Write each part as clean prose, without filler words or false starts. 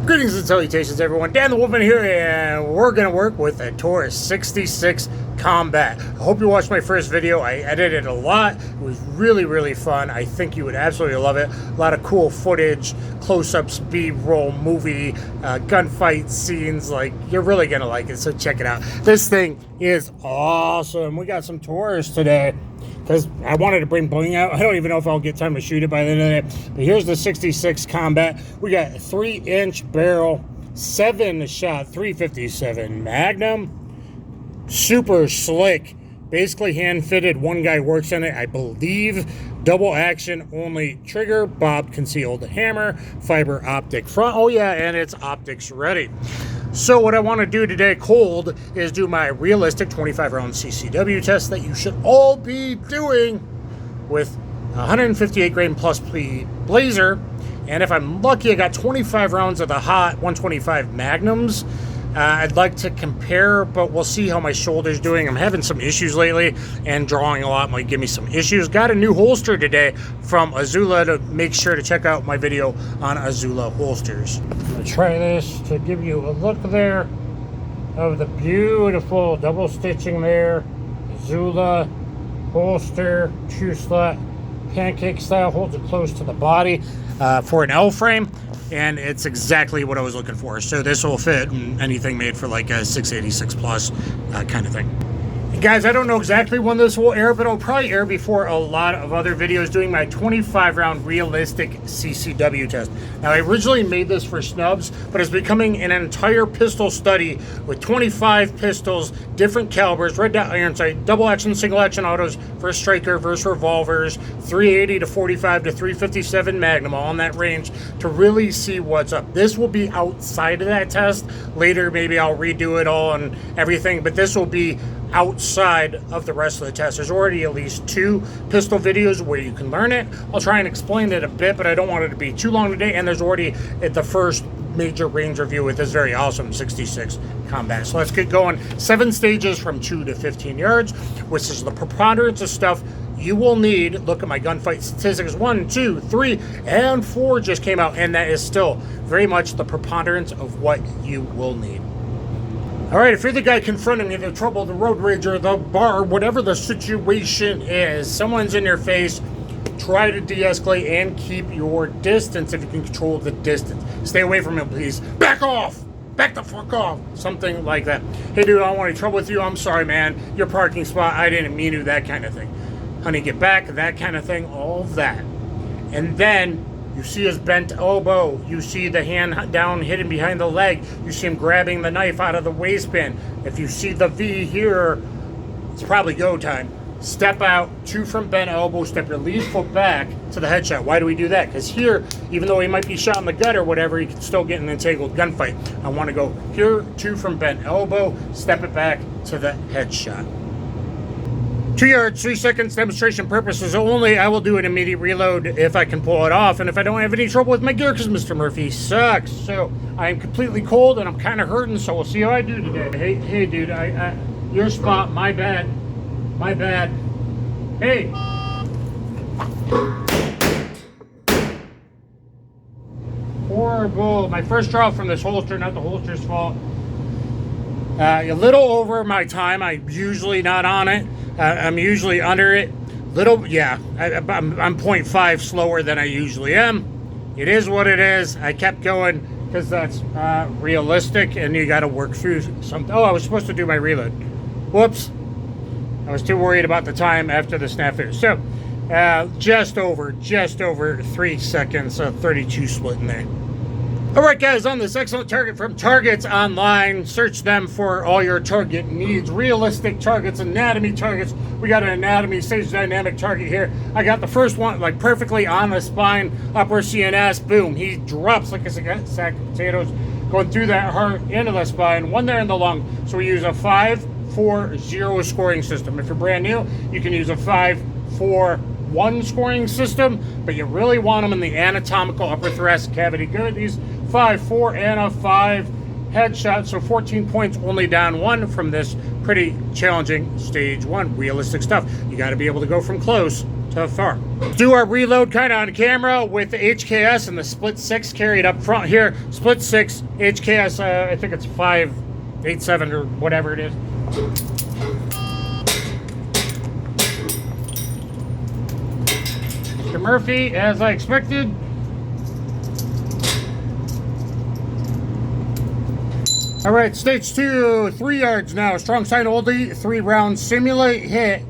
Greetings and salutations, everyone. Dan the Wolfman here, and we're going to work with a Taurus 66 Combat. I hope you watched my first video. I edited a lot. It was really fun. I think you would absolutely love it. A lot of cool footage, close-ups, B-roll, movie, gunfight scenes. Like, you're really going to like it, so check it out. This thing is awesome. We got some Taurus today, because I wanted to bring bling out. I don't even know if I'll get time to shoot it by the end of the day. But here's the 66 Combat. We got a 3-inch barrel, 7-shot 357 Magnum. Super slick. Basically hand-fitted. One guy works in it, I believe. Double action only trigger, bob concealed hammer, fiber optic front. Oh yeah, and it's optics ready. So what I want to do today, cold, is do my realistic 25-round CCW test that you should all be doing with 158 grain plus blazer. And if I'm lucky, I got 25 rounds of the hot 125 Magnums. I'd like to compare, but we'll see how my shoulder's doing. I'm having some issues lately, and drawing a lot might give me some issues. Got a new holster today from Azula, to make sure to check out my video on Azula holsters. I'm going to try this to give you a look there of the beautiful double stitching there. Azula holster, 2-slot, pancake style, holds it close to the body for an L frame. And it's exactly what I was looking for. So this will fit in anything made for like a 686 plus kind of thing. Guys, I don't know exactly when this will air, but it'll probably air before a lot of other videos doing my 25-round realistic CCW test. Now, I originally made this for snubs, but it's becoming an entire pistol study with 25 pistols, different calibers, red dot iron sight, double action, single action autos, versus striker, versus revolvers, 380 to 45 to 357 Magnum, all in that range, to really see what's up. This will be outside of that test. Later, maybe I'll redo it all and everything, but this will be outside of the rest of the test. There's already at least 2 pistol videos where you can learn it. I'll try and explain it a bit, but I don't want it to be too long today. And there's already the first major range review with this very awesome 66 Combat. So let's get going. 7 stages from 2 to 15 yards, which is the preponderance of stuff you will need. Look at my gunfight statistics. 1, 2, 3, and 4 just came out, and that is still very much the preponderance of what you will need. All right, if you're the guy confronting me, the trouble, the road rage, or the bar, whatever the situation is, someone's in your face, try to de-escalate and keep your distance if you can control the distance. Stay away from him, please. Back off! Back the fuck off! Something like that. Hey, dude, I don't want any trouble with you. I'm sorry, man. Your parking spot, I didn't mean to, that kind of thing. Honey, get back, that kind of thing, all of that. And then you see his bent elbow. You see the hand down hidden behind the leg. You see him grabbing the knife out of the waistband. If you see the V here, it's probably go time. Step out, 2 from bent elbow, step your lead foot back to the headshot. Why do we do that? Because here, even though he might be shot in the gut or whatever, he can still get an entangled gunfight. I want to go here, 2 from bent elbow, step it back to the headshot. 2 yards, 3 seconds, demonstration purposes only. I will do an immediate reload if I can pull it off, and if I don't have any trouble with my gear, because Mr. Murphy sucks. So I am completely cold, and I'm kind of hurting, so we'll see how I do today. Hey, dude, your spot, my bad. My bad. Hey. Horrible. My first draw from this holster, not the holster's fault. A little over my time. I'm usually not on it. I'm usually under it. I'm 0.5 slower than I usually am. It is what it is. I kept going because that's realistic, and you got to work through something. Oh, I was supposed to do my reload. Whoops. I was too worried about the time after the snafu. So, just over 3 seconds, 32 split in there. All right, guys, on this excellent target from Targets Online, search them for all your target needs. Realistic targets, anatomy targets. We got an anatomy stage dynamic target here. I got the first one like perfectly on the spine, upper CNS. Boom, he drops like a sack of potatoes, going through that heart into the spine. One there in the lung. So we use a 5-4-0 scoring system. If you're brand new, you can use a 5-4-1 scoring system, but you really want them in the anatomical upper thoracic cavity. Good. These 5-4 and a 5 headshot, so 14 points, only down 1 from this pretty challenging stage 1 realistic stuff. You got to be able to go from close to the farm. Do our reload kind of on camera with the HKS and the split 6 carried up front here. Split 6 HKS, I think it's 587 or whatever it is. Mr. Murphy, as I expected. All right, stage 2, 3 yards now. Strong side oldie, 3 rounds. Simulate hit.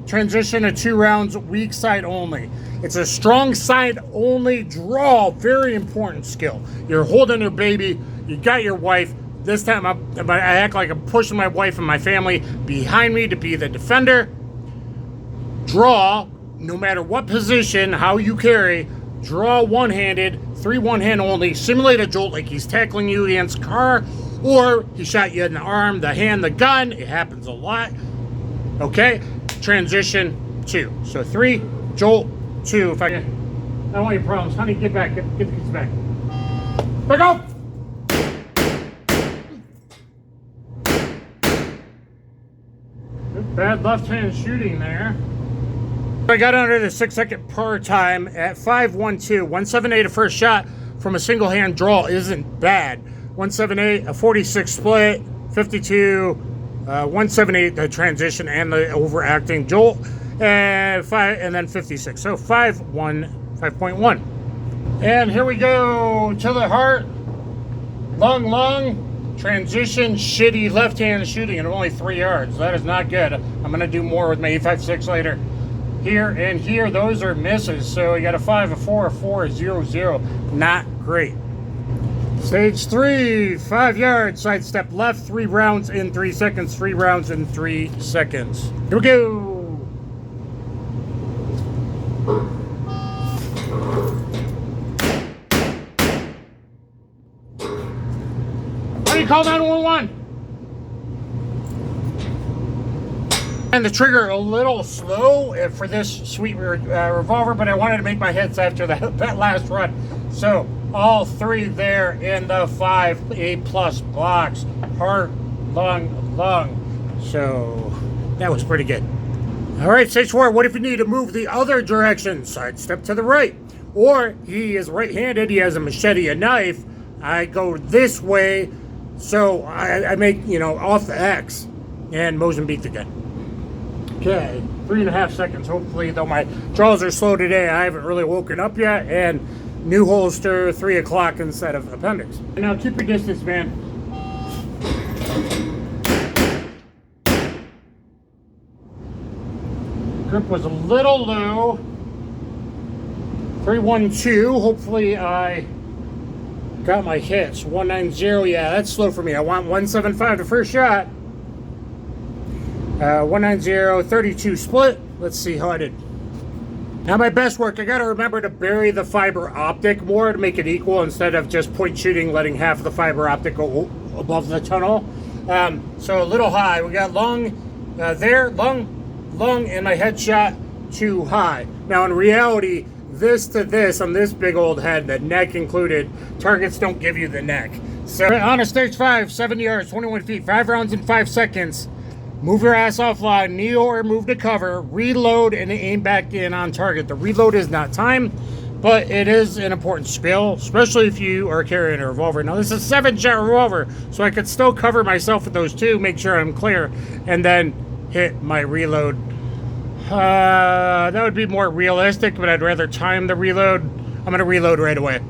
Transition to 2 rounds, weak side only. It's a strong side only draw. Very important skill. You're holding your baby. You got your wife. This time I act like I'm pushing my wife and my family behind me to be the defender. Draw, no matter what position, how you carry. Draw one-handed, 3 one-hand only. Simulate a jolt like he's tackling you against car, or he shot you in the arm, the hand, the gun. It happens a lot. Okay, transition 2. So 3, jolt 2. If I don't want your problems, honey, get back, get the kids back. Back up. Bad left-hand shooting there. I got under the 6-second per time at 5.12. 178 a first shot from a single hand draw isn't bad. 178, a 46 split, 52, 178 the transition and the overacting jolt, and then 56. So 5.1. And here we go to the heart. Lung, transition, shitty left-hand shooting at only 3 yards. That is not good. I'm going to do more with my 8.56 later. Here and here, those are misses. So you got a 5, a 4, a 4, a 0, 0. Not great. Stage 3, 5 yards, sidestep left, 3 rounds in 3 seconds, 3 rounds in 3 seconds. Here we go. How do you call 911? And the trigger a little slow for this sweet revolver, but I wanted to make my hits after that last run. So all 3 there in the 5 A+ blocks. Heart, lung. So that was pretty good. All right, stage 4. What if you need to move the other direction? Sidestep to the right. Or he is right-handed. He has a machete, a knife. I go this way, so I make, off the X and Mozambique again. Okay, 3.5 seconds, hopefully, though my draws are slow today. I haven't really woken up yet, and new holster, 3 o'clock instead of appendix. Now, keep your distance, man. Grip was a little low. 3.12, hopefully I got my hits. 190, yeah, that's slow for me. I want 175 the first shot. 190, 32 split. Let's see how I did. Now my best work, I gotta remember to bury the fiber optic more to make it equal instead of just point shooting, letting half of the fiber optic go above the tunnel. So a little high. We got lung there, lung, and my headshot too high. Now in reality, this to this on this big old head, the neck included, targets don't give you the neck. So on a stage 5, 7 yards, 21 feet, 5 rounds in 5 seconds. Move your ass offline, kneel or move to cover, reload, and aim back in on target. The reload is not timed, but it is an important skill, especially if you are carrying a revolver. Now, this is a 7-shot revolver, so I could still cover myself with those 2, make sure I'm clear, and then hit my reload. That would be more realistic, but I'd rather time the reload. I'm going to reload right away.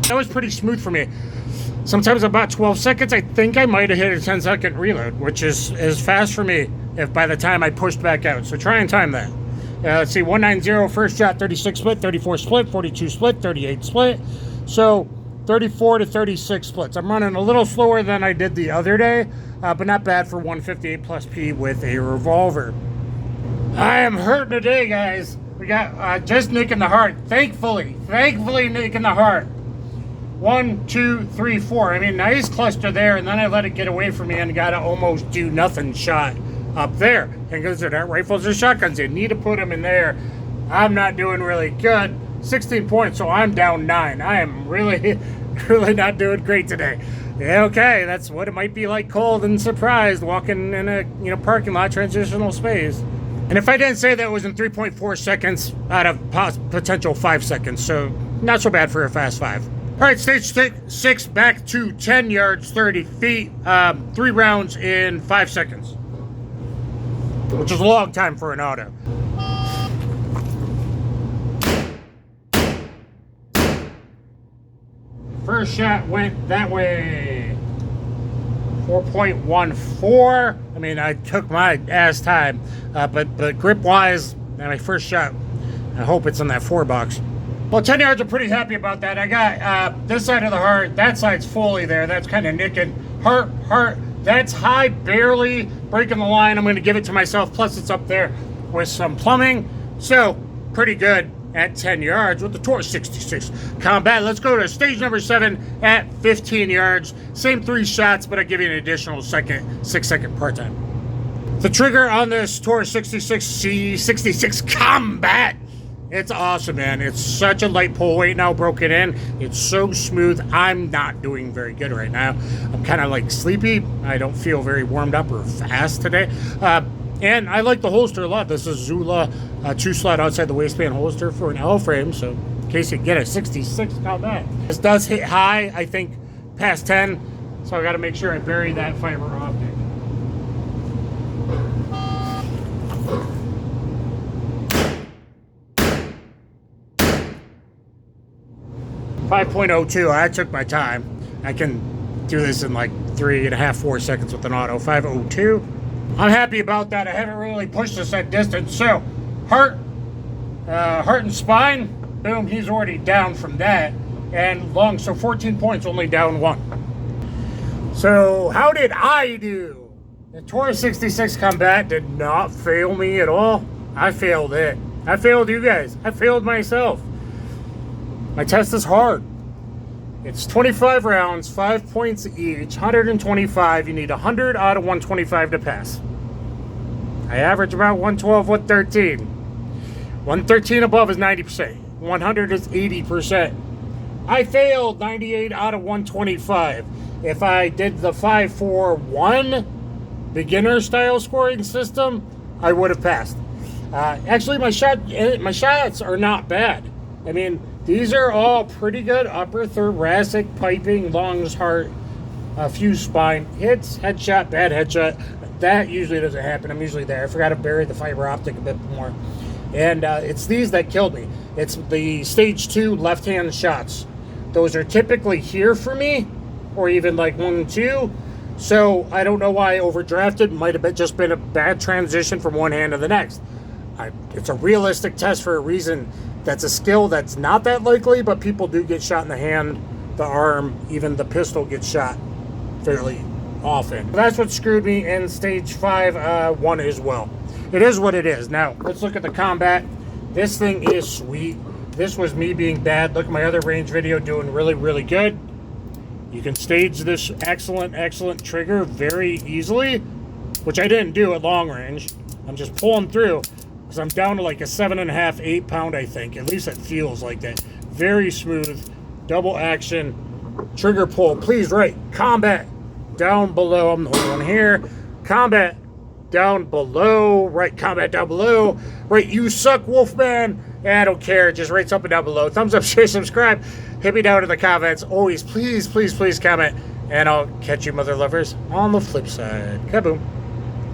That was pretty smooth for me. Sometimes about 12 seconds, I think I might have hit a 10-second reload, which is fast for me if by the time I pushed back out. So try and time that. Let's see, 190 first shot, 36 split, 34 split, 42 split, 38 split. So 34 to 36 splits. I'm running a little slower than I did the other day, but not bad for 158+ P with a revolver. I am hurting today, guys. We got just nicking the heart. Thankfully nicking the heart. 1, 2, 3, 4. I mean, nice cluster there, and then I let it get away from me and got an almost do nothing shot up there. And because they're not rifles or shotguns, you need to put them in there. I'm not doing really good. 16 points, so I'm down 9. I am really Really not doing great today. Yeah, okay, that's what it might be like, cold and surprised, walking in a parking lot, transitional space. And if I didn't say that, it was in 3.4 seconds out of potential 5 seconds, so not so bad for a fast 5. All right, stage 6, back to 10 yards, 30 feet, 3 rounds in 5 seconds, which is a long time for an auto. First shot went that way. 4.14. I mean, I took my ass time, but grip-wise, my first shot, I hope it's in that 4 box. Well, 10 yards, I'm pretty happy about that. I got this side of the heart. That side's fully there. That's kind of nicking. Heart. That's high, barely breaking the line. I'm going to give it to myself. Plus, it's up there with some plumbing. So, pretty good at 10 yards with the Taurus 66 Combat. Let's go to stage number 7 at 15 yards. Same 3 shots, but I give you an additional 6-second part time. The trigger on this Taurus 66 Combat, it's awesome, man. It's such a light pull weight now, broken in. It's so smooth. I'm not doing very good right now. I'm kind of like sleepy. I don't feel very warmed up or fast today. And I like the holster a lot. This is Zula 2-slot outside the waistband holster for an L frame, so in case you get a 66 Combat. This does hit high, I think, past 10, so I got to make sure I bury that fiber optic. .02, I took my time. I can do this in like 3.5, 4 seconds with an auto. 5.02. I'm happy about that. I haven't really pushed this at distance. So, heart and spine, boom, he's already down from that. And long, so 14 points, only down 1. So, how did I do? The Taurus 66 Combat did not fail me at all. I failed it. I failed you guys. I failed myself. My test is hard. It's 25 rounds, 5 points each, 125. You need 100 out of 125 to pass. I average about 112, 113. 113 above is 90%. 100 is 80%. I failed 98 out of 125. If I did the 5-4-1 beginner style scoring system, I would have passed. Actually, my shots are not bad. I mean, these are all pretty good. Upper thoracic, piping, lungs, heart, a few spine hits, headshot, bad headshot. That usually doesn't happen. I'm usually there. I forgot to bury the fiber optic a bit more. And it's these that killed me. It's the stage 2 left-hand shots. Those are typically here for me, or even like 1 and 2. So I don't know why I overdrafted. Might have just been a bad transition from one hand to the next. It's a realistic test for a reason. That's a skill that's not that likely, but people do get shot in the hand, the arm, even the pistol gets shot fairly often. That's what screwed me in stage 5, 1 as well. It is what it is. Now, let's look at the Combat. This thing is sweet. This was me being bad. Look at my other range video doing really, really good. You can stage this excellent trigger very easily, which I didn't do at long range. I'm just pulling through. Because I'm down to like a 7.5, 8 pound, I think. At least it feels like that. Very smooth, double action, trigger pull. Please write Combat down below. I'm the only one here. Combat down below. Write Combat down below. Write You Suck, Wolfman. I don't care. Just write something down below. Thumbs up, share, subscribe. Hit me down in the comments. Always, please comment. And I'll catch you, mother lovers, on the flip side. Kaboom.